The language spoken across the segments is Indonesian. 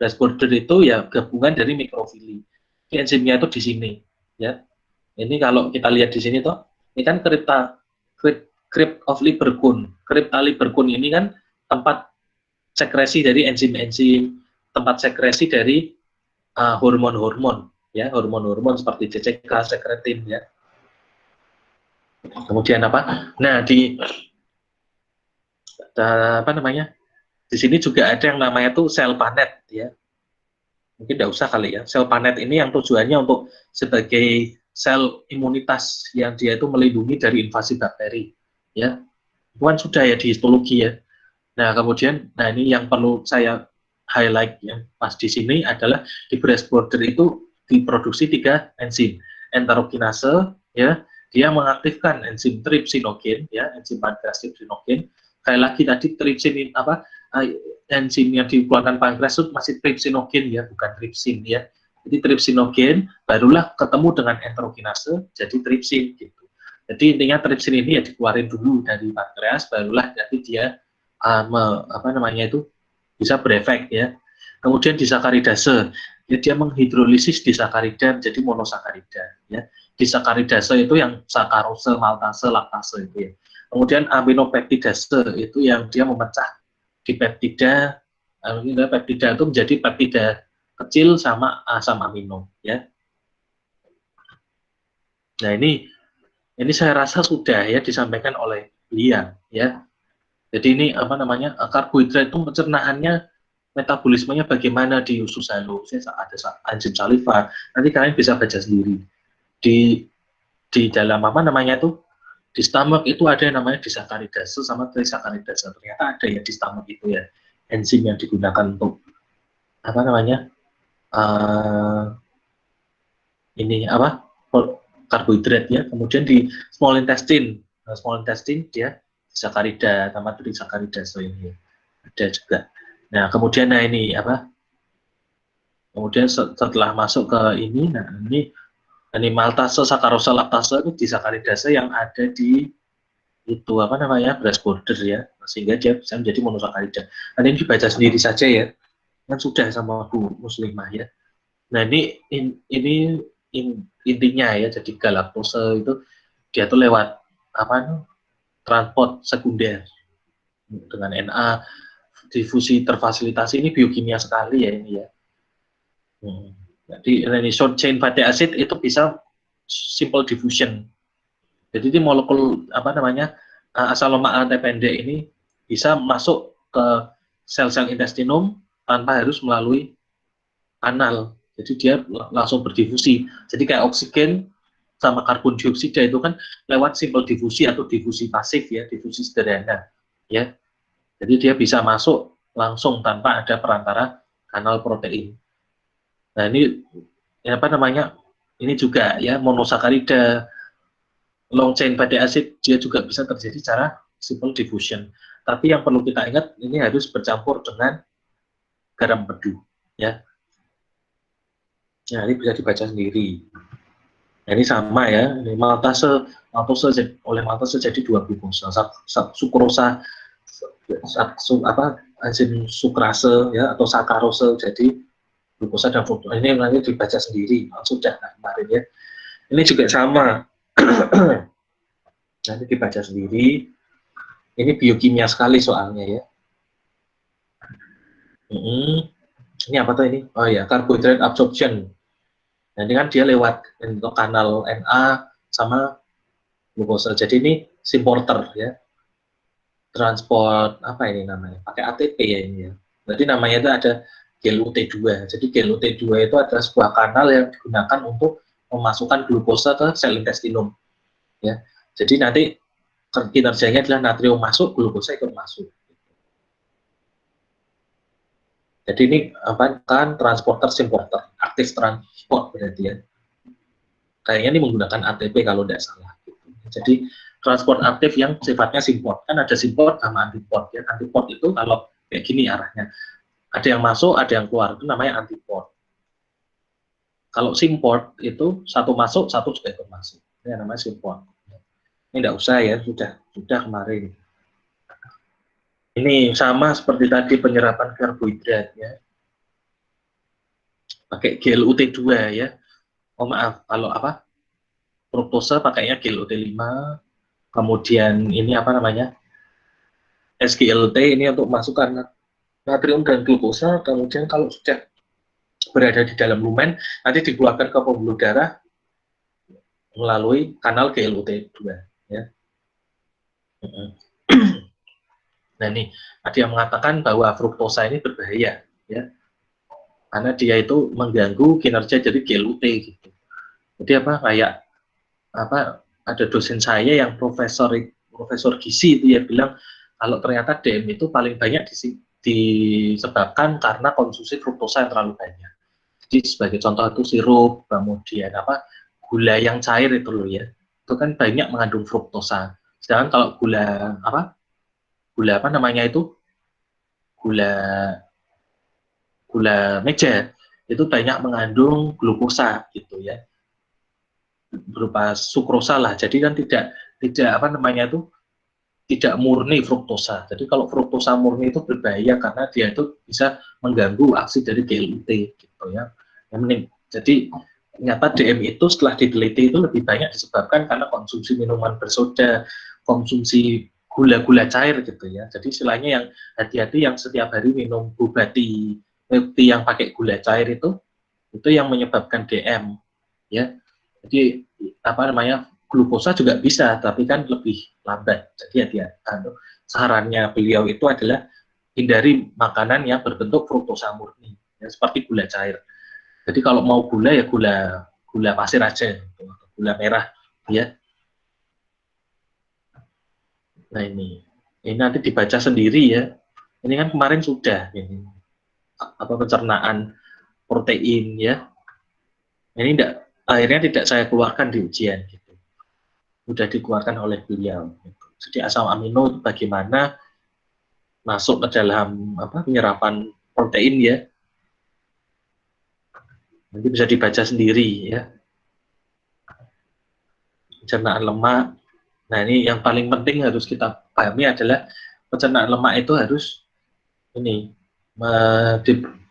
Brass border itu ya gabungan dari mikrofili. Enzimnya itu di sini, ya. Ini kalau kita lihat di sini toh, ini kan crypt of Lieberkühn. Crypta Lieberkühn ini kan tempat sekresi dari enzim-enzim, tempat sekresi dari hormon-hormon, ya, hormon-hormon seperti CCK, sekretin, ya. Kemudian apa? Nah, apa namanya? Di sini juga ada yang namanya tuh sel panet, ya. Mungkin tidak usah kali ya. Sel panet ini yang tujuannya untuk sebagai sel imunitas yang dia itu melindungi dari invasi bakteri, ya. Itu kan sudah ya di histologi ya. Nah, kemudian, nah ini yang perlu saya highlight yang pas di sini adalah di Brass border itu diproduksi 3 enzim. Enterokinase, ya, dia mengaktifkan enzim trypsinogen, ya, enzim pankreas trypsinogen. Sekali lagi tadi trypsin apa enzim yang dikeluarkan pankreas itu masih trypsinogen ya, bukan tripsin ya. Jadi trypsinogen barulah ketemu dengan enterokinase jadi tripsin gitu. Jadi intinya tripsin ini ya dikeluarin dulu dari pankreas barulah jadi dia apa namanya itu bisa berefek ya. Kemudian disakaridase, ya, dia menghidrolisis disakarida menjadi monosakarida ya. Disakaridase itu yang sakarose, maltase, laktase itu ya. Kemudian aminopeptidase itu yang dia memecah di peptida, peptida itu menjadi peptida kecil sama asam amino ya. Nah ini saya rasa sudah ya disampaikan oleh Lian ya. Jadi ini apa namanya karbohidrat itu pencernaannya metabolismenya bagaimana di usus halus, ada enzim saliva. Nanti kalian bisa baca sendiri. Di dalam apa namanya itu di stomach itu ada yang namanya disakaridase sama trisakaridase. Ternyata ada ya di stomach itu ya enzim yang digunakan untuk apa namanya ini apa karbohidrat ya. Kemudian di small intestine dia sakarida sama trisakaridase ini ada juga. Nah kemudian nah ini apa? Kemudian setelah masuk ke ini, nah ini maltase, sakarose, laktase itu disakaridase yang ada di itu apa namanya Brass border ya, sehingga dia bisa menjadi monosakarida. Nah ini dibaca sendiri saja ya, kan sudah sama Bu Muslimah ya. Nah ini intinya ya, jadi galaktose itu dia tuh lewat apa transport sekunder dengan Na, difusi terfasilitasi ini biokimia sekali ya ini ya. Jadi ini short chain fatty acid itu bisa simple diffusion. Jadi ini molekul apa namanya asal lemak rantai pendek ini bisa masuk ke sel-sel intestinum tanpa harus melalui anal. Jadi dia langsung berdifusi. Jadi kayak oksigen sama karbon dioksida itu kan lewat simple difusi atau difusi pasif ya, difusi sederhana ya. Jadi dia bisa masuk langsung tanpa ada perantara kanal protein. Nah ini apa namanya? Ini juga ya monosakarida, long chain fatty acid dia juga bisa terjadi secara simple diffusion. Tapi yang perlu kita ingat ini harus bercampur dengan garam pedu ya. Nah, ini bisa dibaca sendiri. Nah, ini sama ya, ini maltase oleh maltase jadi 2 glukosa, sukrosa apa enzim sukrase ya atau sakarose jadi glukosa dan fruktosa. Ini nanti dibaca sendiri, sudah kemarin ya. Ini juga sama. Nanti dibaca sendiri. Ini biokimia sekali soalnya ya. Ini apa tuh ini? Oh ya, carbohydrate absorption. Nah, ini kan dia lewat kanal Na sama glukosa. Jadi ini simporter ya. Transport apa ini namanya? Pakai ATP ya ini ya. Berarti namanya itu ada GLUT2. Jadi GLUT2 itu adalah sebuah kanal yang digunakan untuk memasukkan glukosa ke sel intestinum. Ya. Jadi nanti kinerjanya adalah natrium masuk, glukosa ikut masuk. Jadi ini apa kan transporter simporter, aktif transport berarti ya. Kayaknya ini menggunakan ATP kalau tidak salah. Jadi transport aktif yang sifatnya simport. Kan ada simport sama antiport ya. Antiport itu kalau kayak gini arahnya. Ada yang masuk, ada yang keluar. Itu namanya antiport. Kalau simport itu satu masuk, satu juga ikut masuk. Ini namanya simport. Ini tidak usah ya, sudah kemarin. Ini sama seperti tadi penyerapan karbohidrat ya. pakai GLUT2 ya. Oh maaf, kalau apa? Fruktosa pakainya GLUT5, kemudian ini apa namanya? SGLT ini untuk masukkan natrium dan glukosa, kemudian kalau sudah berada di dalam lumen, nanti dikeluarkan ke pembuluh darah melalui kanal GLUT2 ya. Nah ini ada yang mengatakan bahwa fruktosa ini berbahaya ya, karena dia itu mengganggu kinerja dari GLUT gitu. Jadi apa kayak apa ada dosen saya yang profesor gizi itu ya bilang kalau ternyata DM itu paling banyak disebabkan karena konsumsi fruktosa yang terlalu banyak. Jadi sebagai contoh itu sirup, kemudian apa gula yang cair itu loh ya, itu kan banyak mengandung fruktosa. Sedangkan kalau gula apa namanya itu gula gula meja itu banyak mengandung glukosa gitu ya, berupa sukrosa lah. Jadi kan tidak apa namanya itu tidak murni fruktosa. Jadi kalau fruktosa murni itu berbahaya karena dia itu bisa mengganggu aksi dari GLUT gitu ya. Jadi ternyata DM itu setelah diteliti itu lebih banyak disebabkan karena konsumsi minuman bersoda, konsumsi gula-gula cair gitu ya. Jadi istilahnya yang hati-hati yang setiap hari minum bubati, milk tea yang pakai gula cair itu yang menyebabkan DM ya. Jadi apa namanya glukosa juga bisa, tapi kan lebih lambat. Jadi hati-hati. Sarannya beliau itu adalah hindari makanan yang berbentuk fruktosa murni, ya, seperti gula cair. Jadi kalau mau gula ya gula pasir aja, gitu, gula merah, ya. Nah ini nanti dibaca sendiri ya. Ini kan kemarin sudah ini apa pencernaan protein ya. Ini akhirnya tidak saya keluarkan di ujian gitu. Sudah dikeluarkan oleh beliau. Gitu. Jadi asam amino itu bagaimana masuk ke dalam apa penyerapan protein ya. Nanti bisa dibaca sendiri ya. Pencernaan lemak. Nah ini yang paling penting harus kita pahami adalah pencernaan lemak itu harus ini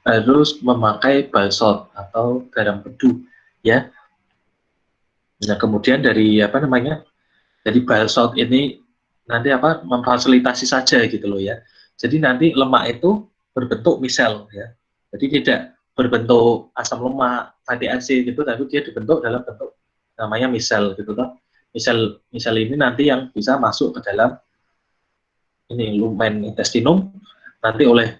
harus memakai bile salt atau garam pedu ya. Nah kemudian dari apa namanya dari bile salt ini nanti apa memfasilitasi saja gitu loh ya. Jadi nanti lemak itu berbentuk misel ya. Jadi tidak berbentuk asam lemak, fatty acid gitu, tapi dia dibentuk dalam bentuk namanya misel gitu toh. Misel ini nanti yang bisa masuk ke dalam ini lumen intestinum nanti oleh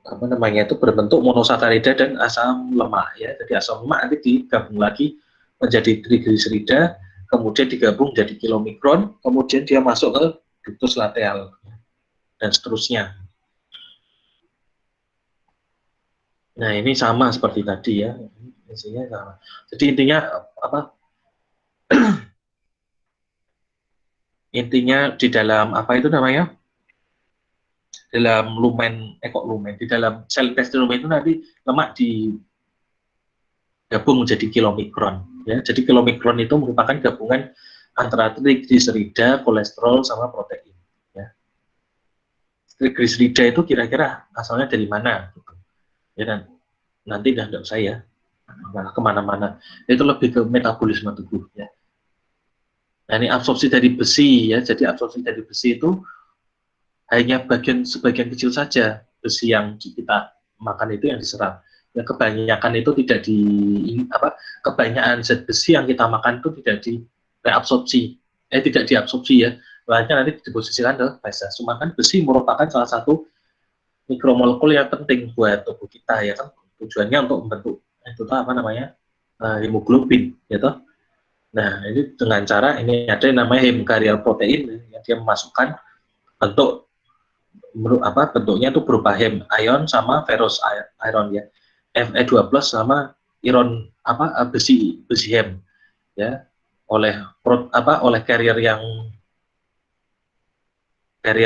apa namanya itu berbentuk monosakarida dan asam lemak ya. Jadi asam lemak nanti digabung lagi menjadi trigliserida, kemudian digabung jadi kilomikron, kemudian dia masuk ke ductus lateral dan seterusnya. Nah ini sama seperti tadi ya, isinya sama. Jadi intinya apa? Intinya di dalam apa itu namanya? Dalam lumen, lumen di dalam sel intestinum itu nanti lemak digabung menjadi kilomikron. Ya, jadi kilomikron itu merupakan gabungan antara trigliserida, kolesterol, sama protein. Ya. Trigliserida itu kira-kira asalnya dari mana? Gitu. Ya, nanti nggak usah ya, malah kemana-mana. Itu lebih ke metabolisme tubuh. Ya. Nah, ini absorpsi dari besi ya. Jadi absorpsi dari besi itu hanya sebagian kecil saja besi yang kita makan itu yang diserap. Ya, kebanyakan itu tidak kebanyakan zat besi yang kita makan itu tidak direabsorpsi, tidak diabsorpsi ya. Makanya nanti diposisikan ke basa. Cuma kan besi merupakan salah satu mikromolekul yang penting buat tubuh kita ya kan. Tujuannya untuk membentuk itu apa namanya hemoglobin, ya toh. Nah ini dengan cara ini ada yang namanya hemokarial protein yang dia memasukkan bentuk bentuknya itu berupa hem ion sama ferrous iron ya, Fe2+ sama ion besi hem ya, oleh carrier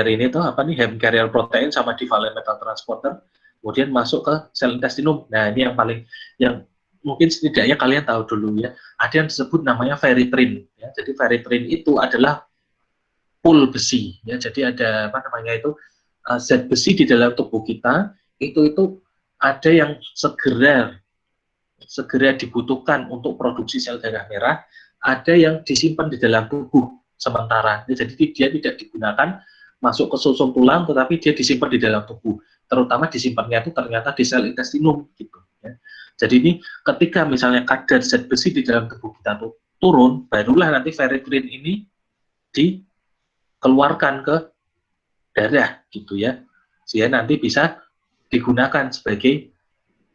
ini tuh apa nih hem carrier protein sama divalent metal transporter kemudian masuk ke sel intestinum. Nah ini yang mungkin setidaknya kalian tahu dulu ya, ada yang disebut namanya ferritrin ya. Jadi ferritrin itu adalah pool besi ya, jadi ada apa namanya itu zat besi di dalam tubuh kita itu ada yang segera dibutuhkan untuk produksi sel darah merah, ada yang disimpan di dalam tubuh sementara. Jadi dia tidak digunakan masuk ke sumsum tulang, tetapi dia disimpan di dalam tubuh. Terutama disimpannya itu ternyata di sel intestinum gitu. Ya. Jadi ini ketika misalnya kadar zat besi di dalam tubuh kita turun, barulah nanti ferritin ini dikeluarkan ke darah gitu ya, sehingga nanti bisa digunakan sebagai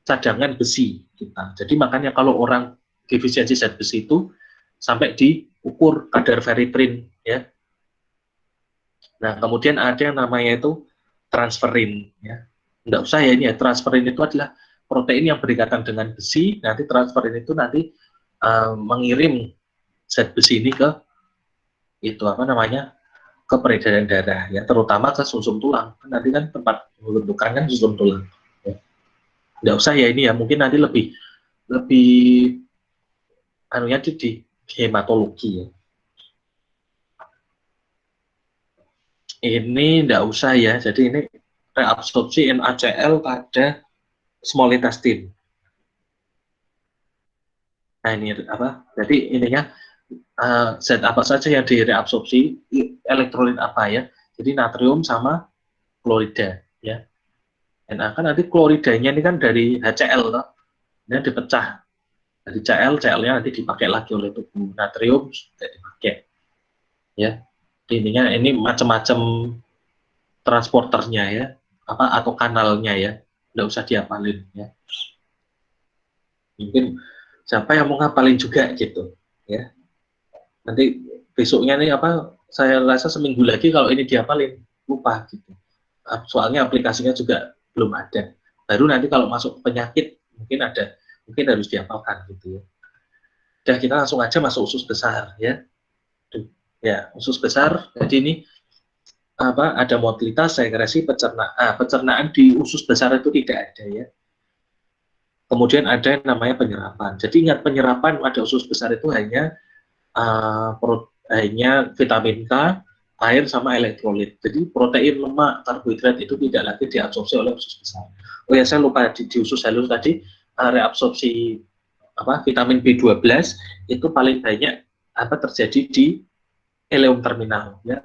cadangan besi kita. Jadi makanya kalau orang defisiensi zat besi itu sampai diukur kadar ferritin ya. Nah kemudian ada yang namanya itu transferin ya. Nggak usah ya ini ya, transferin itu adalah protein yang berikatan dengan besi. Nanti transferin itu nanti mengirim zat besi ini ke itu apa namanya, ke peredaran darah ya, terutama ke sumsum tulang. Nanti kan tempat pembentukan kan sumsum tulang. Ya. Nggak usah ya ini ya, mungkin nanti lebih anunya di hematologi ya. Ini nggak usah ya, jadi ini reabsorpsi NaCl pada small intestine. Nah ini apa? Jadi ininya zat apa saja yang direabsorpsi, elektrolit apa ya? Jadi natrium sama klorida ya. Na kan nanti kloridanya ini kan dari HCl toh. Ini dipecah dari Cl-nya nanti dipakai lagi oleh tubuh, natrium tidak dipakai ya. Ininya ini macam-macam transporternya ya, apa atau kanalnya ya, nggak usah diapalin ya. Mungkin siapa yang mau ngapalin juga gitu ya. Nanti besoknya nih apa, saya rasa seminggu lagi kalau ini diapalin lupa gitu. Soalnya aplikasinya juga belum ada. Baru nanti kalau masuk penyakit mungkin ada, mungkin harus diapalkan gitu ya. Udah kita langsung aja masuk usus besar ya. Ya, usus besar. Jadi ini apa, ada motilitas, sekresi, pencernaan di usus besar itu tidak ada ya. Kemudian ada yang namanya penyerapan. Jadi ingat, penyerapan pada usus besar itu hanya hanya vitamin K, air sama elektrolit. Jadi protein, lemak, karbohidrat itu tidak lagi diabsorpsi oleh usus besar. Oh ya, saya lupa di usus halus tadi reabsorpsi apa vitamin B12 itu paling banyak apa terjadi di ileum terminal ya.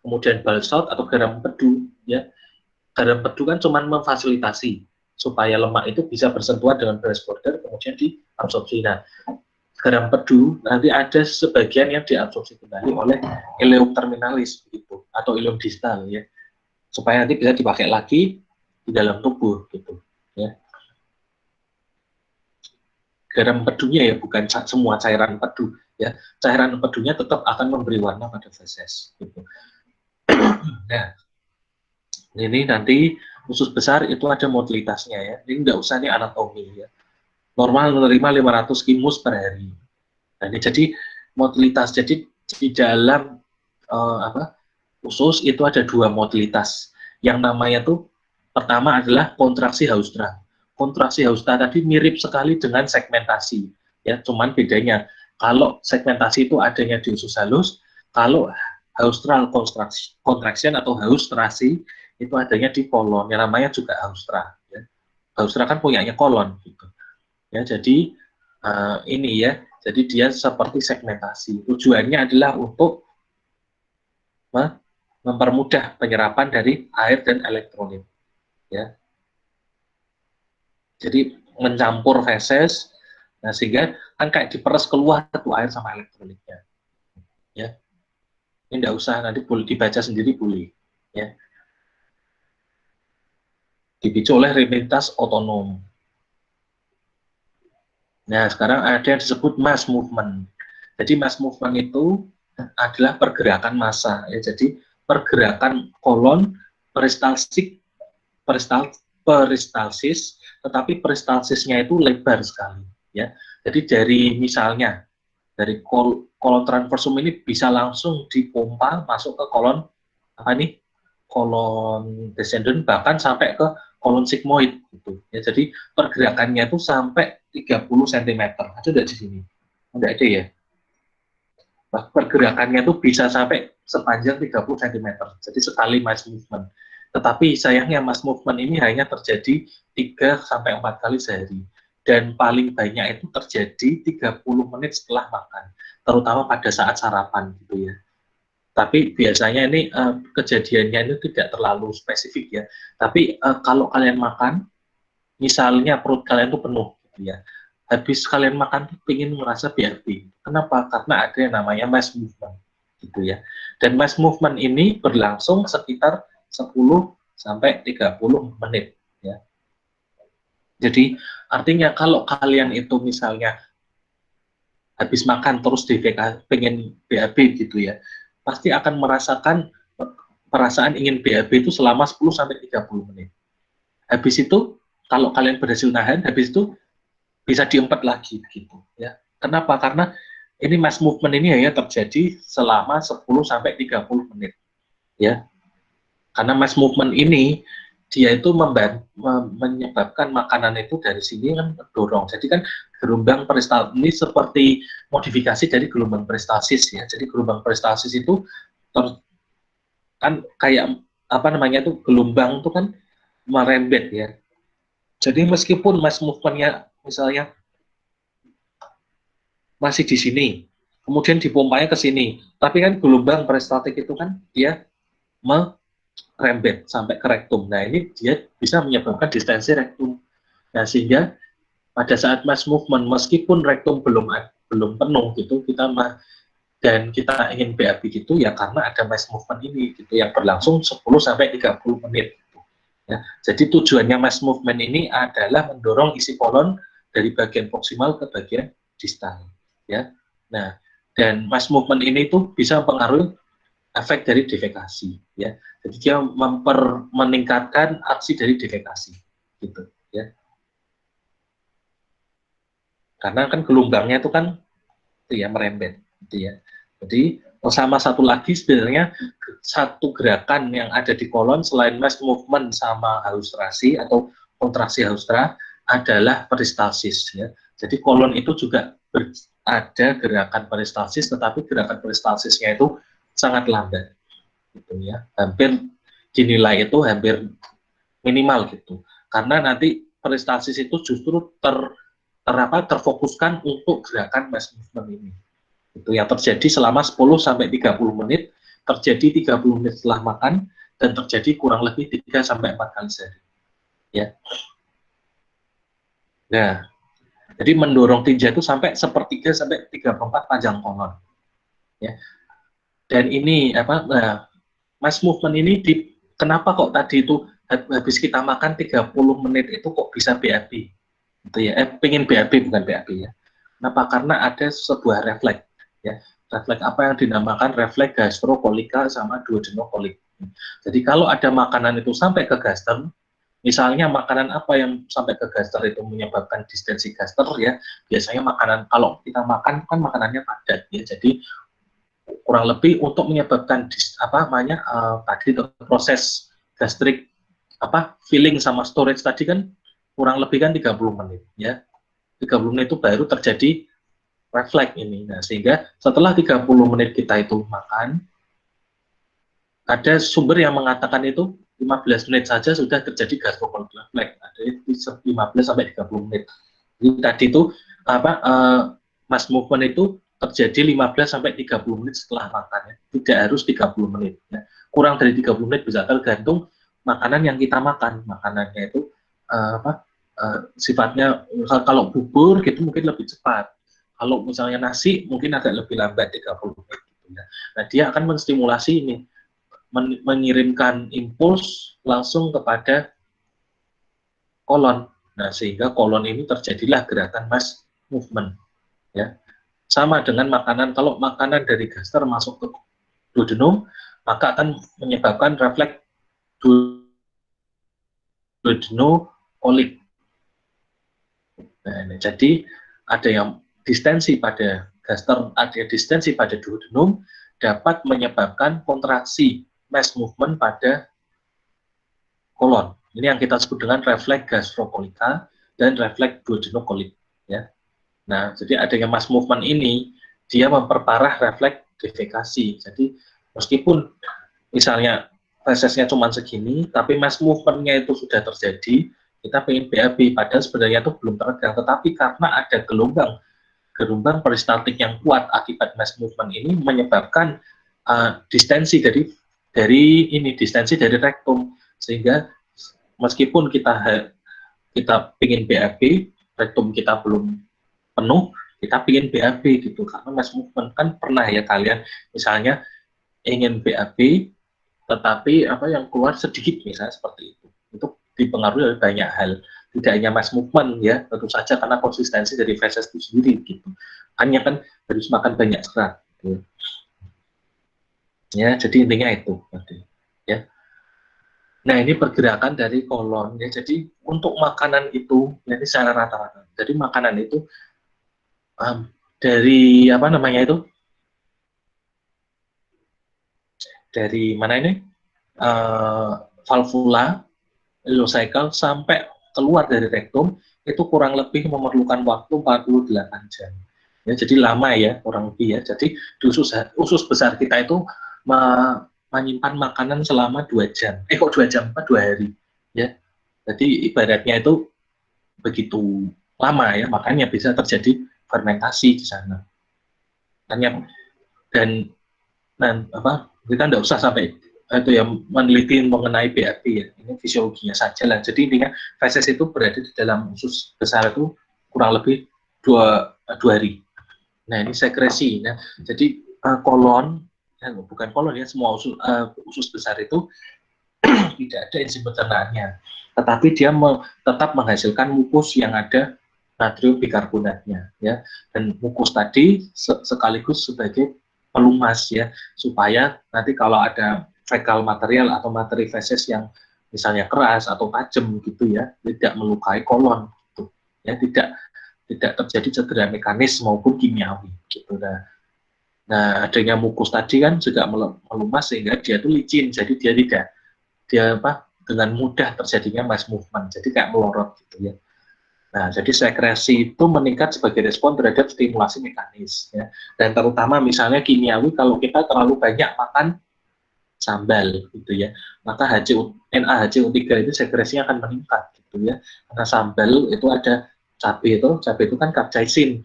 Kemudian bile salt atau garam pedu ya. Garam pedu kan cuma memfasilitasi supaya lemak itu bisa bersentuhan dengan beres border kemudian diabsorpsi. Nah, garam pedu nanti ada sebagian yang diabsorpsi kembali oleh ileum terminalis gitu atau ileum distal ya, supaya nanti bisa dipakai lagi di dalam tubuh gitu ya. Garam pedunya ya, bukan semua cairan pedu ya. Cairan pedunya tetap akan memberi warna pada feses gitu. Nah, ini nanti usus besar itu ada motilitasnya ya. Ini nggak usah nih anatomi ya. Normal menerima 500 kimus per hari. Nah, ini jadi motilitas. Jadi di dalam usus itu ada dua motilitas. Yang namanya tuh pertama adalah kontraksi Haustra. Kontraksi Haustra tadi mirip sekali dengan segmentasi. Ya, cuman bedanya kalau segmentasi itu adanya di usus halus, kalau Haustral contraction atau haustrasi itu adanya di kolon, yang namanya juga Haustra. Ya. Haustra kan punyanya kolon, gitu. Ya, jadi ini ya, jadi dia seperti segmentasi. Tujuannya adalah untuk mempermudah penyerapan dari air dan elektrolit. Ya, jadi mencampur feses, nah sehingga kan kayak diperes keluar tuh air sama elektrolitnya. Ya, ini tidak usah, nanti boleh dibaca sendiri boleh. Ya. Dipicu oleh rutinitas otonom. Nah, sekarang ada yang disebut mass movement. Jadi mass movement itu adalah pergerakan massa. Ya, jadi pergerakan kolon peristalsis, tetapi peristalsisnya itu lebar sekali. Ya, jadi dari misalnya dari kolon transversum ini bisa langsung dipompa masuk ke kolon apa nih, kolon descendant, bahkan sampai ke kolon sigmoid gitu. Ya, jadi pergerakannya itu sampai 30 cm. Ada tidak di sini? Tidak ada ya. Pergerakannya itu bisa sampai sepanjang 30 cm. Jadi sekali mass movement. Tetapi sayangnya mass movement ini hanya terjadi 3-4 kali sehari. Dan paling banyak itu terjadi 30 menit setelah makan, terutama pada saat sarapan gitu ya. Tapi biasanya ini kejadiannya itu tidak terlalu spesifik ya. Tapi kalau kalian makan, misalnya perut kalian itu penuh gitu ya. Habis kalian makan tuh ingin merasa BAB. Kenapa? Karena ada yang namanya mass movement gitu ya. Dan mass movement ini berlangsung sekitar 10 sampai 30 menit ya. Jadi artinya kalau kalian itu misalnya habis makan terus pengen BAB gitu ya, pasti akan merasakan perasaan ingin BAB itu selama 10 sampai 30 menit. Habis itu kalau kalian berhasil nahan, habis itu bisa diempet lagi gitu ya. Kenapa? Karena ini mass movement ini hanya terjadi selama 10 sampai 30 menit ya. Karena mass movement ini dia itu menyebabkan makanan itu dari sini kan dorong. Jadi kan gelombang peristalsis ini seperti modifikasi dari gelombang peristalsis ya. Jadi gelombang peristalsis itu kan kayak apa namanya itu gelombang itu kan merembet ya. Jadi meskipun mass movement-nya misalnya masih di sini, kemudian dipompanya ke sini, tapi kan gelombang peristaltik itu kan dia merembet sampai ke rektum. Nah ini dia bisa menyebabkan distensi rektum. Nah sehingga pada saat mass movement meskipun rektum belum penuh gitu dan kita ingin BAB gitu ya karena ada mass movement ini gitu yang berlangsung 10 sampai 30 menit gitu. Ya. Jadi tujuannya mass movement ini adalah mendorong isi kolon dari bagian proksimal ke bagian distal ya. Nah, dan mass movement ini tuh bisa mempengaruhi efek dari defekasi ya. Jadi dia meningkatkan aksi dari defekasi gitu ya. Karena kan gelombangnya itu kan itu ya merembet gitu ya. Jadi sama satu lagi sebenarnya satu gerakan yang ada di kolon selain mass movement sama halustrasi atau kontraksi halustra adalah peristalsis ya. Jadi kolon itu juga ada gerakan peristalsis tetapi gerakan peristalsisnya itu sangat lambat gitu ya. Hampir dinilai itu hampir minimal gitu. Karena nanti peristalsis itu justru terfokuskan untuk gerakan mass movement ini. Itu yang terjadi selama 10 sampai 30 menit, terjadi 30 menit setelah makan dan terjadi kurang lebih 3 sampai 4 kali sehari. Ya. Nah, jadi mendorong tinja itu sampai 1/3 sampai 3/4 panjang kolon. Ya. Dan ini nah, mass movement ini kenapa kok tadi itu habis kita makan 30 menit itu kok bisa BAB? Gitu ya. Pengen BAB bukan BAB ya. Kenapa? Karena ada sebuah refleks ya. Refleks apa yang dinamakan refleks gastrokolika sama duodenokolik. Jadi kalau ada makanan itu sampai ke gaster, misalnya makanan apa yang sampai ke gaster itu menyebabkan distensi gaster ya, biasanya makanan kalau kita makan kan makanannya padat ya. Jadi kurang lebih untuk menyebabkan tadi proses gastrik filling sama storage tadi kan kurang lebih kan 30 menit ya. 30 menit itu baru terjadi refleks ini. Nah, sehingga setelah 30 menit kita itu makan, ada sumber yang mengatakan itu 15 menit saja sudah terjadi gastrocolik refleks. Ada 15 sampai 30 menit. Jadi tadi itu mass movement itu terjadi 15 sampai 30 menit setelah makan ya. Tidak harus 30 menit ya. Kurang dari 30 menit bisa tergantung makanan yang kita makan. Makanannya itu sifatnya kalau bubur gitu mungkin lebih cepat. Kalau misalnya nasi mungkin agak lebih lambat 30 menit gitu ya. Nah, dia akan menstimulasi ini mengirimkan impuls langsung kepada kolon. Nah, sehingga kolon ini terjadilah gerakan mass movement ya. Sama dengan makanan, kalau makanan dari gaster masuk ke duodenum, maka akan menyebabkan refleks duodenokolik. Nah, jadi ada yang distensi pada gaster, ada distensi pada duodenum dapat menyebabkan kontraksi mass movement pada kolon. Ini yang kita sebut dengan refleks gastrokolika dan refleks duodenokolik ya. Nah, jadi adanya mass movement ini dia memperparah refleks defekasi. Jadi meskipun misalnya fesesnya cuma segini, tapi mass movement-nya itu sudah terjadi, kita pengen BAB, padahal sebenarnya itu belum terekam, tetapi karena ada gelombang peristaltik yang kuat akibat mass movement ini menyebabkan distensi dari rektum, sehingga meskipun kita ingin BAB, rektum kita belum penuh, kita ingin BAB gitu, karena mass movement. Kan pernah ya kalian misalnya ingin BAB tetapi apa yang keluar sedikit misalnya seperti itu dipengaruhi oleh banyak hal, tidak hanya mass movement ya, tentu saja karena konsistensi dari feses itu sendiri gitu, hanya kan harus makan banyak serat gitu. Ya, jadi intinya itu ya. Nah, ini pergerakan dari kolon ya. Jadi untuk makanan itu, ya, ini secara rata-rata. Jadi makanan itu dari apa namanya itu? Dari mana ini? Valvula, ileocycle sampai keluar dari rektum itu kurang lebih memerlukan waktu 48 jam. Ya, jadi lama ya, kurang lebih ya. Jadi di usus besar kita itu menyimpan makanan selama 2 jam. Kok 2 jam? 2 hari. Ya. Jadi ibaratnya itu begitu lama ya, makanya bisa terjadi fermentasi di sana. Dan apa, kita tidak usah sampai itu ya meneliti mengenai BAB ya, ini fisiologinya saja lah. Jadi intinya feses itu berada di dalam usus besar itu kurang lebih dua hari. Nah, ini sekresi. Nah, jadi kolon, bukan kolon ya, semua usus besar itu tidak ada enzim pencernaannya, tetapi dia tetap menghasilkan mukus yang ada natrium bikarbonatnya ya, dan mukus tadi sekaligus sebagai pelumas ya, supaya nanti kalau ada fekal material atau materi feses yang misalnya keras atau tajam gitu ya, tidak melukai kolon gitu ya, tidak terjadi cedera mekanis maupun kimiawi gitu. Nah, adanya mukus tadi kan juga melumas sehingga dia tuh licin, jadi dia dengan mudah terjadinya mass movement, jadi kayak melorot gitu ya. Nah, jadi sekresi itu meningkat sebagai respon terhadap stimulasi mekanis ya. Dan terutama misalnya kimiawi, kalau kita terlalu banyak makan sambal gitu ya, maka NaHCO3 itu sekresinya akan meningkat gitu ya. Karena sambal itu ada cabai itu kan capsaicin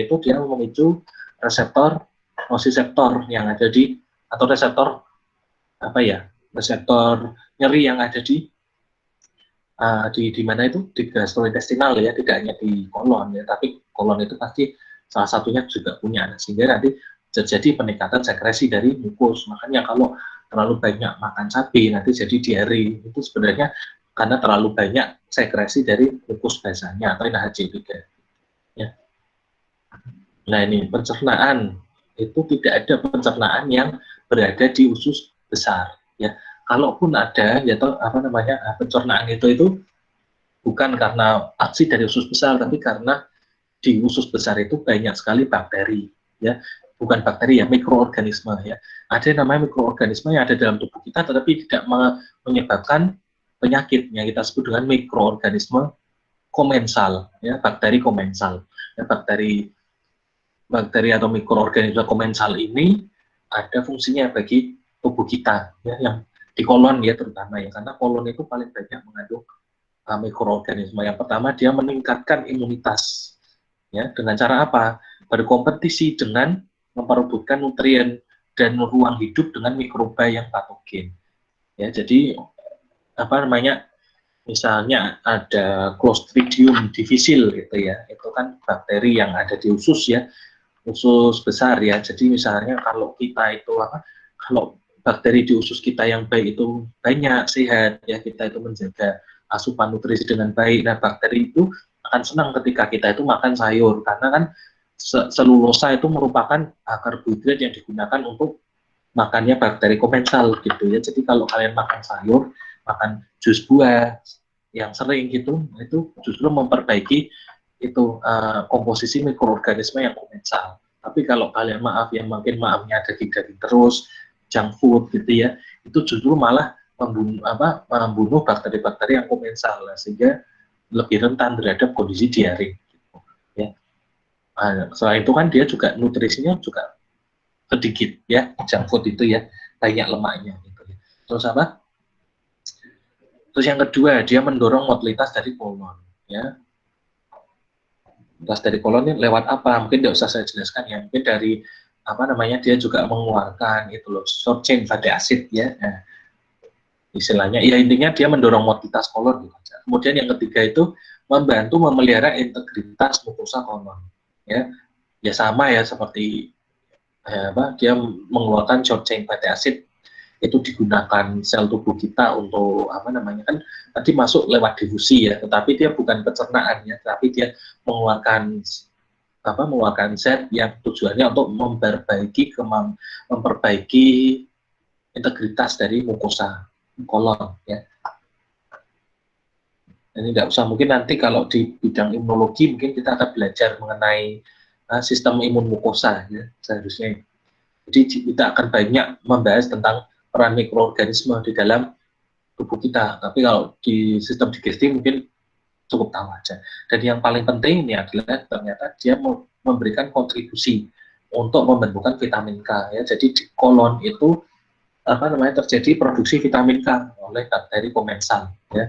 itu dia memicu reseptor nociceptor yang ada atau reseptor reseptor nyeri yang ada di mana itu, di gastrointestinal ya, tidak hanya di kolon ya, tapi kolon itu pasti salah satunya juga punya, sehingga nanti terjadi peningkatan sekresi dari mukus. Makanya kalau terlalu banyak makan cabai nanti jadi diare, itu sebenarnya karena terlalu banyak sekresi dari mukus basahnya atau NaHCO3 ya. Nah, ini pencernaan itu tidak ada pencernaan yang berada di usus besar ya. Kalaupun ada ya, pencernaan itu bukan karena aksi dari usus besar, tapi karena di usus besar itu banyak sekali bakteri ya, bukan bakteri ya, mikroorganisme ya. Ada yang namanya mikroorganisme yang ada dalam tubuh kita tetapi tidak menyebabkan penyakit yang kita sebut dengan mikroorganisme komensal ya, bakteri komensal ya. Bakteri atau mikroorganisme komensal ini ada fungsinya bagi tubuh kita ya, yang di kolon ya terutama ya, karena kolon itu paling banyak mengandung mikroorganisme. Yang pertama, dia meningkatkan imunitas ya, dengan cara apa? Berkompetisi dengan memperebutkan nutrien dan ruang hidup dengan mikroba yang patogen ya. Jadi misalnya ada Clostridium difficile gitu ya, itu kan bakteri yang ada di usus ya, usus besar ya. Jadi misalnya kalau kita itu kalau bakteri di usus kita yang baik itu banyak, sehat ya, kita itu menjaga asupan nutrisi dengan baik. Nah, bakteri itu akan senang ketika kita itu makan sayur, karena kan selulosa itu merupakan karbohidrat yang digunakan untuk makannya bakteri komensal gitu ya. Jadi kalau kalian makan sayur, makan jus buah yang sering gitu, itu justru memperbaiki itu komposisi mikroorganisme yang komensal. Tapi kalau kalian maafnya daging-daging terus, junk food gitu ya, itu justru malah membunuh bakteri-bakteri yang komensal, sehingga lebih rentan terhadap kondisi diare gitu, ya. Selain itu kan dia juga nutrisinya juga sedikit ya, junk food itu ya, banyak lemaknya gitu ya. Terus apa? Terus yang kedua, dia mendorong motilitas dari kolon, ya. Motilitas dari kolon ini lewat apa? Mungkin tidak usah saya jelaskan ya. Mungkin dari apa namanya, dia juga mengeluarkan itu loh, short chain fatty acid ya. Nah, istilahnya ya intinya dia mendorong motilitas kolon gitu. Kemudian yang ketiga itu membantu memelihara integritas mukosa kolon, ya. Ya sama ya seperti apa, dia mengeluarkan short chain fatty acid, itu digunakan sel tubuh kita untuk apa namanya, kan tadi masuk lewat difusi ya, tetapi dia bukan pencernaan ya, tapi dia mengeluarkan apa, mengeluarkan zat yang tujuannya untuk memperbaiki integritas dari mukosa kolon ya. Ini tidak usah, mungkin nanti kalau di bidang imunologi mungkin kita akan belajar mengenai sistem imun mukosa ya seharusnya. Jadi kita akan banyak membahas tentang peran mikroorganisme di dalam tubuh kita. Tapi kalau di sistem digestif mungkin cukup tahu aja. Dan yang paling penting ini adalah ternyata dia memberikan kontribusi untuk membentukkan vitamin K ya. Jadi di kolon itu apa namanya, terjadi produksi vitamin K oleh bakteri komensal ya.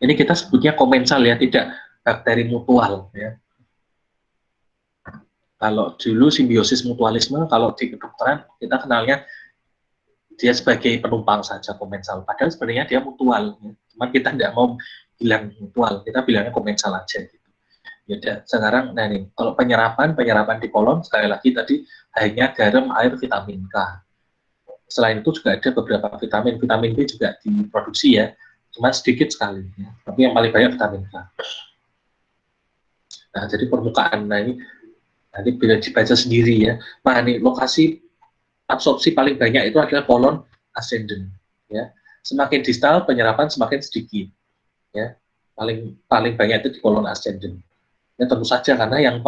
Ini kita sebutnya komensal ya, tidak bakteri mutual ya. Kalau dulu simbiosis mutualisme, kalau di kedokteran kita kenalnya dia sebagai penumpang saja komensal. Padahal sebenarnya dia mutual. Ya. Cuman kita tidak mau bilang mutual, kita bilangnya komensal aja. Gitu. Ya, sekarang, nah nih, kalau penyerapan di kolon, sekali lagi tadi hanya garam, air, vitamin K. Selain itu juga ada beberapa vitamin B juga diproduksi ya, cuma sedikit sekali. Ya. Tapi yang paling banyak vitamin K. Nah, jadi permukaan, nah ini nanti bisa dibaca sendiri ya. Nah, ini lokasi absorpsi paling banyak itu adalah kolon ascendent ya. Semakin distal penyerapan semakin sedikit ya. Paling banyak itu di kolon ascendent. Ya tentu saja karena yang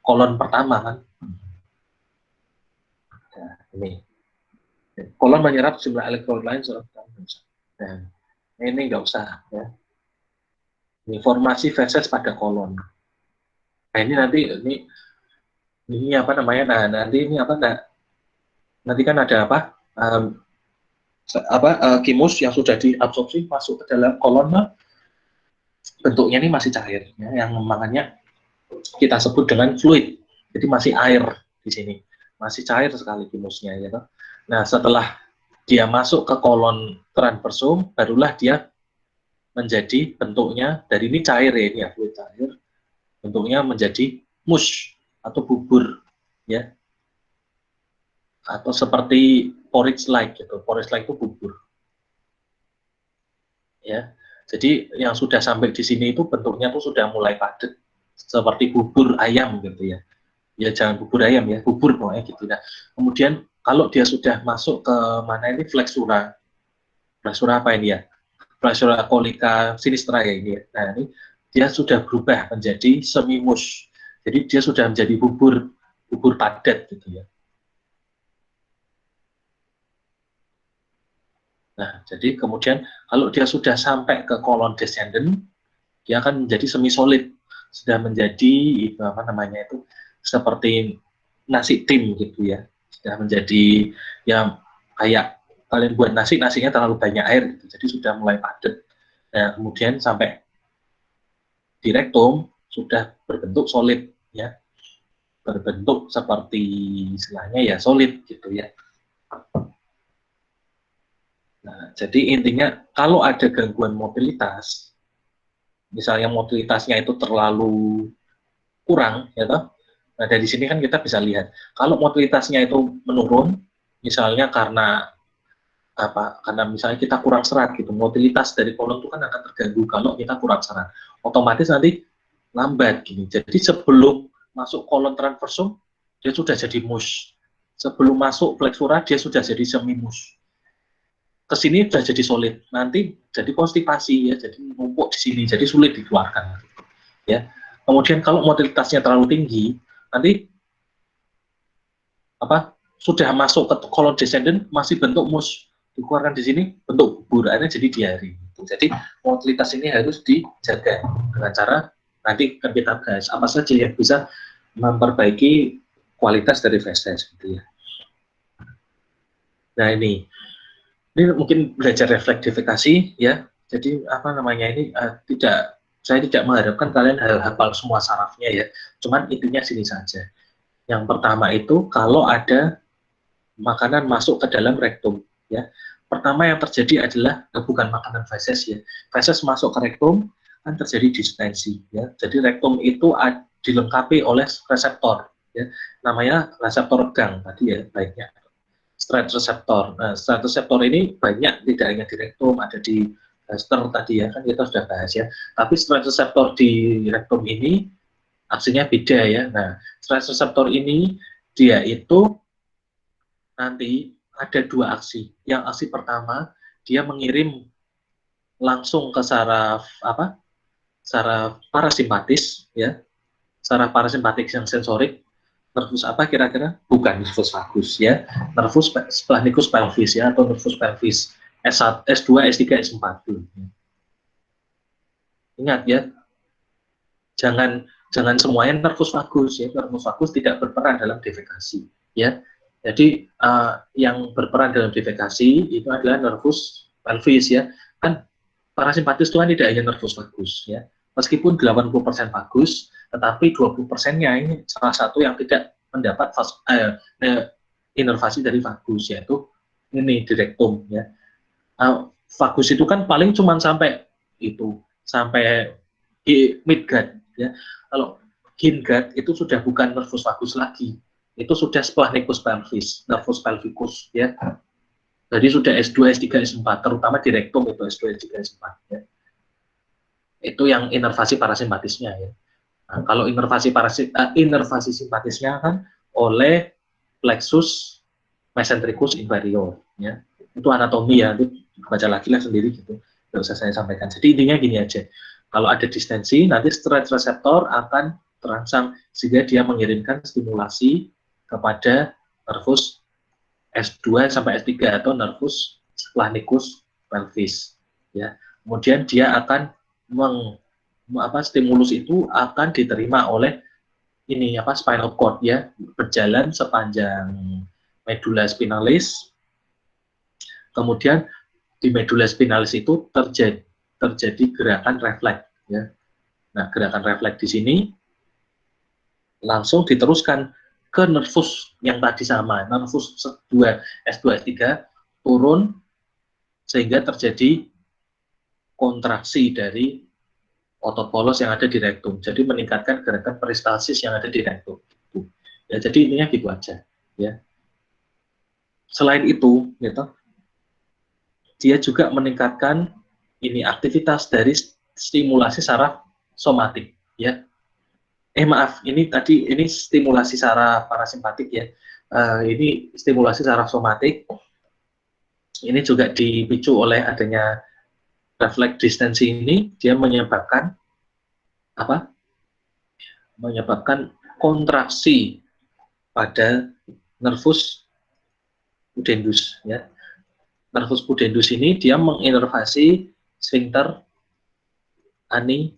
kolon pertama kan. Nah, ini kolon menyerap jumlah elektrolit lain. Nah, ini nggak usah ya. Ini formasi feses pada kolon. Nah, ini nanti ini apa namanya? Nah, nanti ini apa? Nah, nanti kan ada apa? Kimus yang sudah diabsorpsi masuk ke dalam kolon, bentuknya ini masih cair ya, yang makanya kita sebut dengan fluid. Jadi masih air di sini, masih cair sekali kimusnya ya. Nah, setelah dia masuk ke kolon transversum, barulah dia menjadi bentuknya dari ini cair ya, ini ya fluid cair, bentuknya menjadi mush atau bubur ya, atau seperti porridge like gitu. Porridge like itu bubur ya. Jadi yang sudah sampai di sini itu bentuknya tuh sudah mulai padat seperti bubur ayam gitu ya. Ya jangan bubur ayam ya, bubur pokoknya gitu. Nah, kemudian kalau dia sudah masuk ke mana ini flexura, flexura apa ini ya? Flexura colica sinistra ya ini ya. Nah, ini dia sudah berubah menjadi semi mush. Jadi dia sudah menjadi bubur padat gitu ya. Nah, jadi kemudian kalau dia sudah sampai ke kolon descendant, dia akan menjadi semi solid, sudah menjadi apa namanya itu seperti nasi tim gitu ya, sudah menjadi yang kayak kalian buat nasi, nasinya terlalu banyak air gitu, jadi sudah mulai padat. Nah, kemudian sampai di rektum sudah berbentuk solid ya, berbentuk seperti istilahnya ya solid gitu ya. Nah, jadi intinya kalau ada gangguan mobilitas, misalnya mobilitasnya itu terlalu kurang, ya toh. Nah, dari sini kan kita bisa lihat, kalau mobilitasnya itu menurun, misalnya karena apa? Karena misalnya kita kurang serat gitu, mobilitas dari kolon itu kan akan terganggu kalau kita kurang serat. Otomatis nanti lambat gini. Jadi sebelum masuk kolon transversum, dia sudah jadi mush. Sebelum masuk flexura, dia sudah jadi semi mush. Kesini sudah jadi solid, nanti jadi konstipasi ya, jadi numpuk di sini, jadi sulit dikeluarkan ya. Kemudian kalau mobilitasnya terlalu tinggi, nanti apa sudah masuk ke kolon descendant masih bentuk mus, dikeluarkan di sini bentuk bubur, akhirnya jadi diare. Jadi mobilitas ini harus dijaga dengan cara nanti kan kita bahas apa saja yang bisa memperbaiki kualitas dari feses gitu ya. Nah ini Ini mungkin belajar refleksifikasi ya. Jadi apa namanya ini saya tidak mengharapkan kalian hafal semua sarafnya ya. Cuman intinya sini saja. Yang pertama itu kalau ada makanan masuk ke dalam rektum ya. Pertama yang terjadi adalah bukan makanan feses ya. Feses masuk ke rektum kan terjadi distensi ya. Jadi rektum itu dilengkapi oleh reseptor ya. Namanya reseptor regang tadi ya baiknya. Stress reseptor. Nah, stress reseptor ini banyak tidak hanya di rektum, ada di gaster tadi ya, kan kita sudah bahas ya. Tapi stress reseptor di rektum ini aksinya beda ya. Nah, stress reseptor ini dia itu nanti ada dua aksi. Yang aksi pertama dia mengirim langsung ke saraf apa? Saraf parasimpatis ya. Saraf parasimpatik yang sensorik. Nervus apa kira-kira? Bukan nervus vagus ya. Nervus splanchnicus pelvis ya atau nervus pelvis. S1, S2, S3, S4. Ingat ya, jangan semuanya nervus vagus ya. Nervus vagus tidak berperan dalam defekasi ya. Jadi yang berperan dalam defekasi itu adalah nervus pelvis ya. Kan parasimpatis itu kan tidak hanya nervus vagus ya. Meskipun 80% vagus, tetapi 20%-nya ini salah satu yang tidak mendapat inervasi dari vagus, yaitu ini direktum ya. Vagus itu kan paling cuma sampai midgut ya. Kalau hindgut itu sudah bukan nervus vagus lagi, itu sudah splanchnicus pelvis, nervus pelvicus ya. Jadi sudah S2, S3, S4, terutama direktum itu S2, S3, S4 ya. Itu yang inervasi parasimpatisnya ya. Nah, kalau inervasi simpatisnya kan oleh plexus mesentericus inferior ya. Itu anatomi ya, itu baca lagi lah sendiri gitu. Tidak usah saya sampaikan. Jadi intinya gini aja. Kalau ada distensi, nanti stress reseptor akan terangsang sehingga dia mengirimkan stimulasi kepada nervus S2 sampai S3 atau nervus splanchnicus pelvis ya. Kemudian dia akan stimulus itu akan diterima oleh ini spinal cord ya, berjalan sepanjang medulla spinalis. Kemudian di medulla spinalis itu terjadi gerakan refleks ya. Nah, gerakan refleks di sini langsung diteruskan ke nervus yang tadi sama, nervus S2, S2, S3 turun sehingga terjadi kontraksi dari otot polos yang ada di rektum. Jadi meningkatkan gerakan peristalsis yang ada di rektum. Ya, jadi intinya gitu aja. Ya. Selain itu, gitu, dia juga meningkatkan ini aktivitas dari stimulasi saraf somatik. Ya. Maaf, ini stimulasi saraf parasimpatik ya. Ini stimulasi saraf somatik. Ini juga dipicu oleh adanya refleks distensi ini, dia menyebabkan apa? Menyebabkan kontraksi pada nervus pudendus ya. Nervus pudendus ini dia menginervasi sphincter ani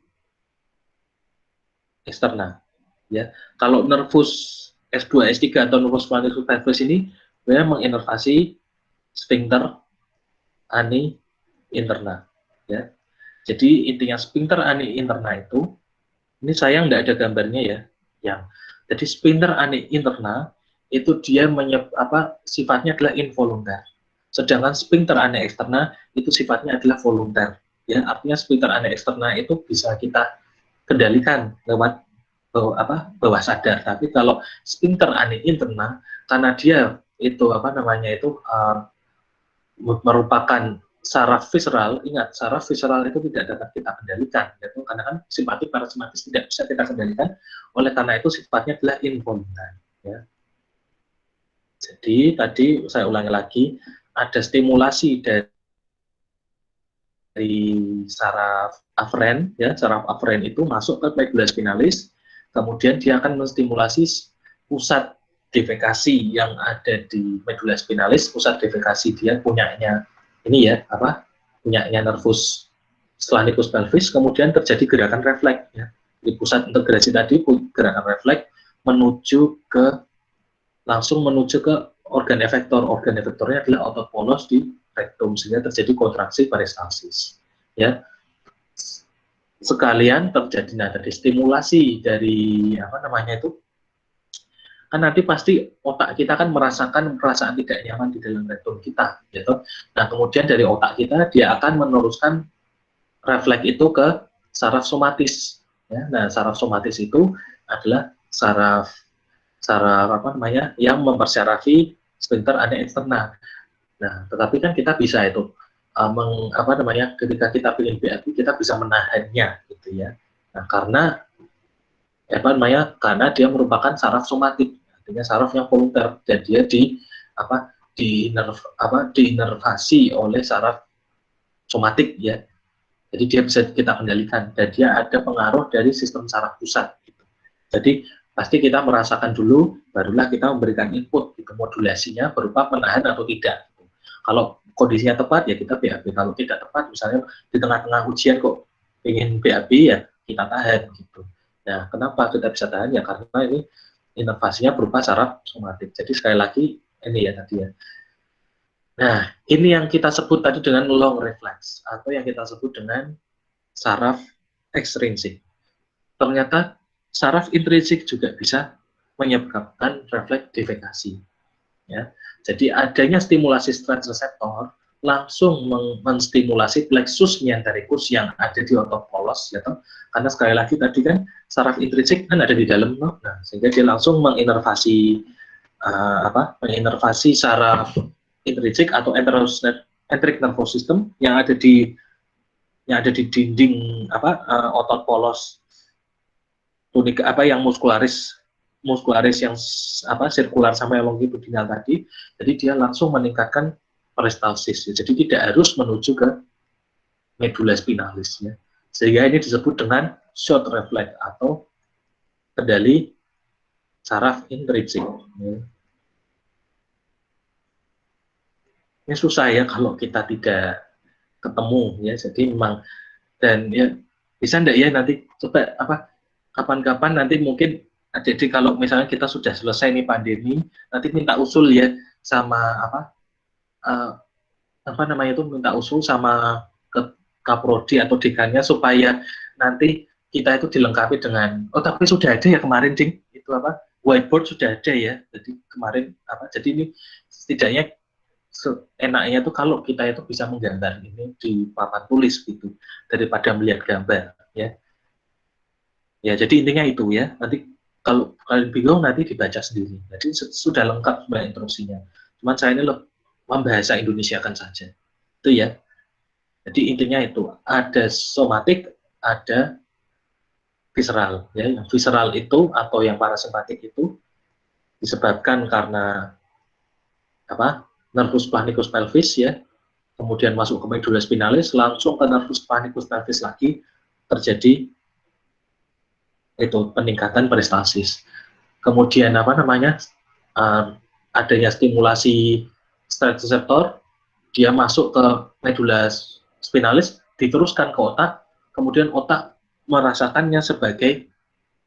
eksterna ya. Kalau nervus S2, S3 atau nervus splanchnicus pelvis ini dia menginervasi sphincter ani interna ya. Jadi intinya sphincter ani interna itu, ini sayang nggak ada gambarnya ya. Jadi sphincter ani interna itu dia sifatnya adalah involuntar. Sedangkan sphincter ani eksterna itu sifatnya adalah voluntar. Ya, artinya sphincter ani eksterna itu bisa kita kendalikan lewat bawah sadar. Tapi kalau sphincter ani interna, karena dia itu merupakan saraf visceral, ingat saraf visceral itu tidak dapat kita kendalikan, yaitu karena kan simpatik parasimpatis tidak bisa kita kendalikan, oleh karena itu sifatnya adalah involuntar. Ya. Jadi tadi saya ulangi lagi, ada stimulasi dari saraf aferen, ya saraf aferen itu masuk ke medulla spinalis, kemudian dia akan menstimulasi pusat defekasi yang ada di medulla spinalis, pusat defekasi dia punyanya ini ya punyanya nervus splanchnicus pelvis, kemudian terjadi gerakan refleks ya. Di pusat integrasi tadi gerakan refleks langsung menuju ke organ efektor. Organ efektornya adalah otot polos di rektum sehingga terjadi kontraksi peristalsis. Ya, sekalian terjadi tadi stimulasi dari apa namanya itu, kan nanti pasti otak kita kan merasakan perasaan tidak nyaman di dalam rektum kita, gitu. Nah kemudian dari otak kita dia akan meneruskan refleks itu ke saraf somatis. Ya. Nah saraf somatis itu adalah saraf apa namanya yang mempersyarafi sphincter ana eksterna. Nah tetapi kan kita bisa itu apa namanya ketika kita ingin BAB kita bisa menahannya, gitu ya. Nah karena apa namanya karena dia merupakan saraf somatik, artinya saraf yang volunter dan dia diinervasi oleh saraf somatik ya, jadi dia bisa kita kendalikan dan dia ada pengaruh dari sistem saraf pusat gitu. Jadi pasti kita merasakan dulu barulah kita memberikan input gitu, modulasinya berupa menahan atau tidak gitu. Kalau kondisinya tepat ya kita BAB, kalau tidak tepat misalnya di tengah-tengah ujian kok ingin BAB ya kita tahan gitu. Nah, kenapa kita bisa tahan ya karena ini inovasinya berupa saraf somatik. Jadi sekali lagi ini ya tadi ya. Nah, ini yang kita sebut tadi dengan long reflex atau yang kita sebut dengan saraf ekstrinsik. Ternyata saraf intrinsik juga bisa menyebabkan refleks defekasi. Ya. Jadi adanya stimulasi stres reseptor langsung menstimulasi plexus mesenterikus yang ada di otot polos, ya toh? Karena sekali lagi tadi kan saraf intrinsik kan ada di dalam, no? Nah, sehingga dia langsung menginervasi menginervasi saraf intrinsik atau enteric nervous system yang ada di dinding otot polos tunik yang muskularis yang sirkular sama yang longitudinal tadi, jadi dia langsung meningkatkan peristalsis. Jadi tidak harus menuju ke medula spinalis ya. Sehingga ini disebut dengan short reflex atau kendali saraf intrinsik. Ya. Ini susah ya kalau kita tidak ketemu ya. Jadi memang dan ya bisa enggak ya nanti coba kapan-kapan nanti mungkin jadi kalau misalnya kita sudah selesai nih pandemi, nanti minta usul ya sama minta usul sama ke kaprodi atau dekannya supaya nanti kita itu dilengkapi dengan tapi sudah ada ya kemarin Ding itu whiteboard sudah ada ya, jadi kemarin jadi ini setidaknya enaknya itu kalau kita itu bisa menggambar ini di papan tulis gitu daripada melihat gambar ya. Ya, jadi intinya itu ya. Nanti kalau kalian bingung nanti dibaca sendiri. Jadi sudah lengkap sebenarnya instruksinya. Cuman saya ini membahasa Indonesia kan saja. Itu ya. Jadi intinya itu ada somatik, ada visceral. Ya, yang visceral itu atau yang parasimpatik itu disebabkan karena nervus panicus pelvis ya. Kemudian masuk ke medula spinalis, langsung ke nervus panicus pelvis lagi terjadi itu peningkatan peristalsis. Kemudian adanya stimulasi stres reseptor, dia masuk ke medula spinalis, diteruskan ke otak, kemudian otak merasakannya sebagai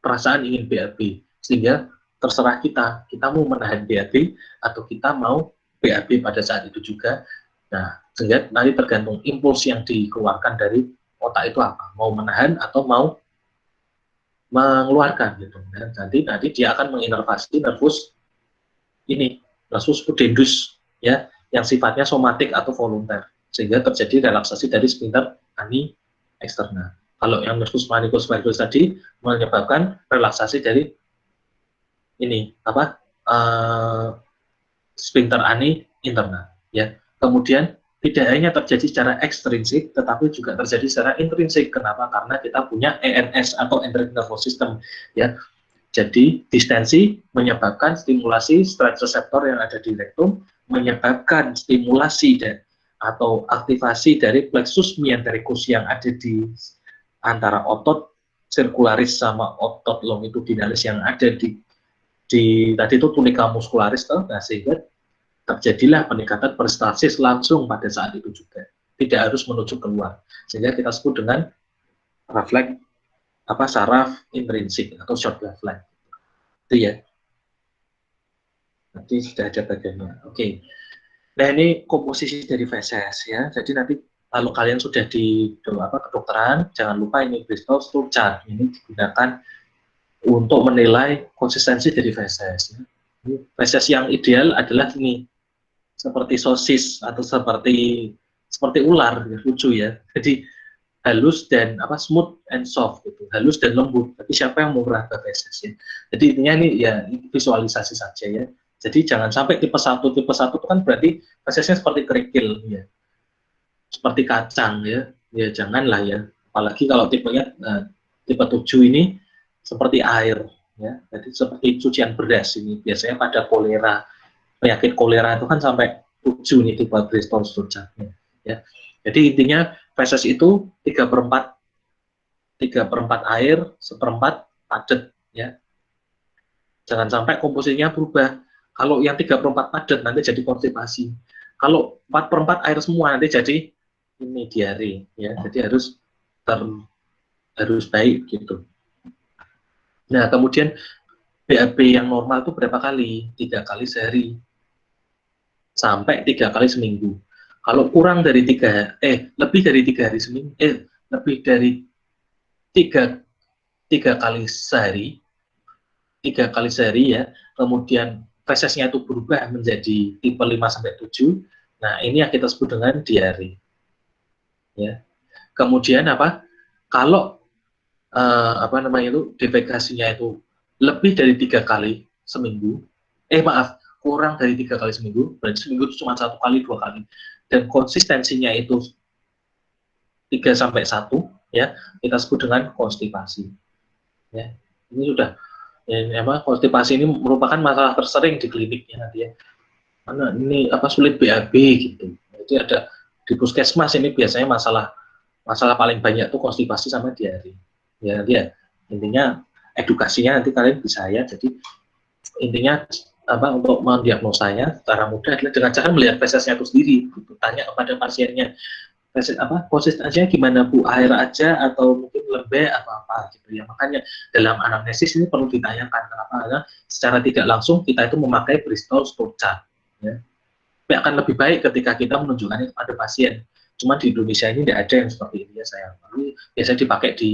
perasaan ingin BAB, sehingga terserah kita mau menahan BAB atau kita mau BAB pada saat itu juga. Nah, sehingga nanti tergantung impuls yang dikeluarkan dari otak itu apa, mau menahan atau mau mengeluarkan gitu. Dan nanti dia akan menginervasi nervus pudendus ya, yang sifatnya somatik atau volunter, sehingga terjadi relaksasi dari sphincter ani eksterna. Kalau yang nervus panicus pelvis tadi menyebabkan relaksasi dari sphincter ani interna ya. Kemudian tidak hanya terjadi secara ekstrinsik, tetapi juga terjadi secara intrinsik. Kenapa? Karena kita punya ENS atau enteric nervous system ya. Jadi distensi menyebabkan stimulasi stres reseptor yang ada di rektum, menyebabkan stimulasi atau aktivasi dari plexus mesenterikus yang ada di antara otot sirkularis sama otot longitudinalis yang ada di tadi itu tunika muskularis, nah sehingga terjadilah peningkatan peristalsis langsung pada saat itu juga, tidak harus menuju keluar, sehingga kita sebut dengan refleks saraf intrinsik atau short reflex itu ya. Nanti sudah ada bagiannya. Oke. Nah, ini komposisi dari feses ya. Jadi nanti kalau kalian sudah di kedokteran, jangan lupa ini Bristol stool chart. Ini digunakan untuk menilai konsistensi dari feses. Ya. Feses yang ideal adalah ini seperti sosis atau seperti ular, ya, lucu ya. Jadi halus dan smooth and soft gitu, halus dan lembut. Tapi siapa yang mau meraba feses ya? Jadi intinya ini ya visualisasi saja ya. Jadi jangan sampai tipe satu itu kan berarti fesesnya seperti kerikil ya, seperti kacang ya. Ya janganlah ya. Apalagi kalau tipenya tipe 7 ini seperti air ya. Jadi seperti cucian beras ini biasanya pada kolera, penyakit kolera itu kan sampai 7 nih tipe Bristol Stool-Chartnya ya. Jadi intinya feses itu 3/4 air, 1/4 padat ya. Jangan sampai komposisinya berubah. Kalau yang 3/4 padat nanti jadi konstipasi. Kalau 4/4 air semua nanti jadi ini diare ya. Jadi harus baik gitu. Nah, kemudian BAB yang normal itu berapa kali? 3 kali sehari sampai 3 kali seminggu. Kalau kurang dari lebih dari 3 hari seminggu, lebih dari 3 kali sehari, 3 kali sehari ya, kemudian fesesnya itu berubah menjadi tipe 5-7, nah ini yang kita sebut dengan diare. Ya. Kemudian kalau defekasinya itu lebih dari 3 kali seminggu, kurang dari 3 kali seminggu, berarti seminggu itu cuma 1 kali, 2 kali, dan konsistensinya itu 3-1 ya, kita sebut dengan konstipasi. Ya. Ini sudah konstipasi ini merupakan masalah tersering di kliniknya nanti ya. Karena ini sulit BAB gitu. Jadi ada di puskesmas ini biasanya masalah paling banyak tuh konstipasi sama diare. Ya nanti ya intinya edukasinya nanti kalian bisa ya. Jadi intinya untuk mendiagnosanya secara mudah adalah dengan cara melihat fesesnya itu sendiri. Gitu. Tanya kepada pasiennya, konsistensinya gimana Bu, air aja atau mungkin lembek apa gitu ya. Makanya dalam anamnesis ini perlu ditanyakan karena secara tidak langsung kita itu memakai Bristol Stool Chart ya. Tapi akan lebih baik ketika kita menunjukkan itu pada pasien. Cuma di Indonesia ini tidak ada yang seperti ini ya sayang. Biasanya dipakai di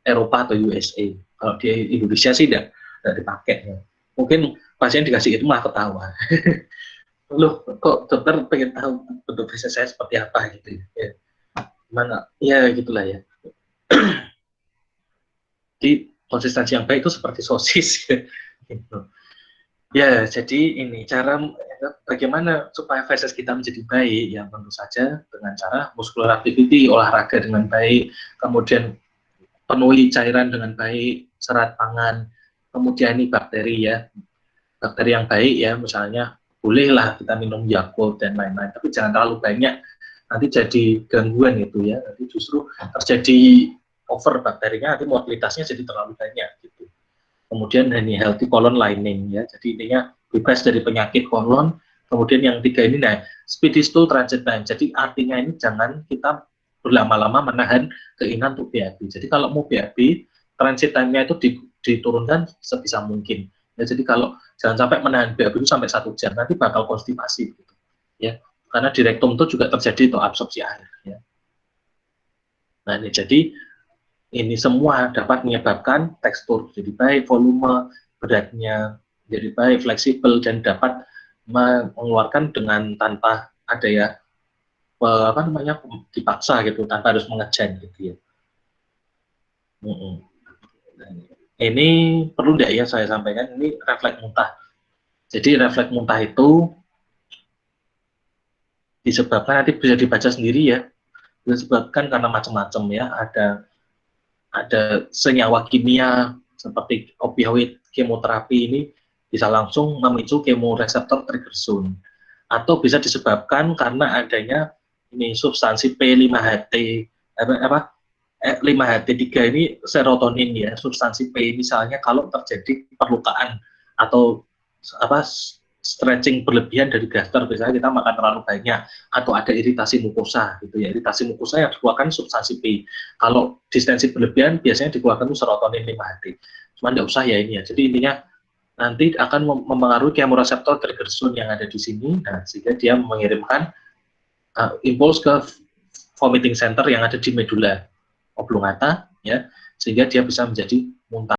Eropa atau USA. Kalau di Indonesia sih tidak dipakai ya. Mungkin pasien dikasih itu malah ketawa. Loh, kok dokter pengen tahu bentuk feses saya seperti apa gitu ya. Mana? Ya gitulah ya. Jadi konsistensi yang baik itu seperti sosis gitu. Ya, jadi ini cara bagaimana supaya feses kita menjadi baik, ya tentu saja dengan cara muscular activity, olahraga dengan baik, kemudian penuhi cairan dengan baik, serat pangan, kemudian ini bakteri ya, bakteri yang baik ya, misalnya bolehlah kita minum Yakult dan lain-lain, tapi jangan terlalu banyak, nanti jadi gangguan itu ya, nanti justru terjadi over bakterinya, nanti mortalitasnya jadi terlalu banyak gitu. Kemudian ini healthy colon lining ya, jadi intinya bebas dari penyakit kolon. Kemudian yang 3 ini, speedy stool transit time. Jadi artinya ini jangan kita berlama-lama menahan keinginan untuk BAB. Jadi kalau mau BAB, transit time-nya itu diturunkan sebisa mungkin. Ya, jadi kalau jangan sampai menahan BAB itu sampai 1 jam, nanti bakal konstipasi gitu. Ya, karena di rektum itu juga terjadi itu absorpsi air. Ya. Nah ini jadi ini semua dapat menyebabkan tekstur jadi baik, volume, beratnya jadi baik, fleksibel, dan dapat mengeluarkan dengan tanpa ada ya dipaksa gitu, tanpa harus mengejan gitu ya. Ini perlu tidak ya saya sampaikan, ini refleks muntah. Jadi refleks muntah itu disebabkan, nanti bisa dibaca sendiri ya, disebabkan karena macam-macam ya, ada senyawa kimia seperti opioid, kemoterapi ini bisa langsung memicu kemoreseptor trigger zone, atau bisa disebabkan karena adanya ini substansi P5HT 5HT3 ini serotonin ya, substansi P misalnya kalau terjadi perlukaan atau stretching berlebihan dari gastro, misalnya kita makan terlalu banyak, atau ada iritasi mukosa gitu ya, iritasi mukosa yang dikeluarkan substansi P. Kalau distensi berlebihan biasanya dikeluarkan serotonin 5-HT. Cuma tidak usah ya ini ya. Jadi intinya nanti akan mempengaruhi kemoreseptor trigger zone yang ada di sini, nah, sehingga dia mengirimkan impuls ke vomiting center yang ada di medula oblongata, ya, sehingga dia bisa menjadi muntah.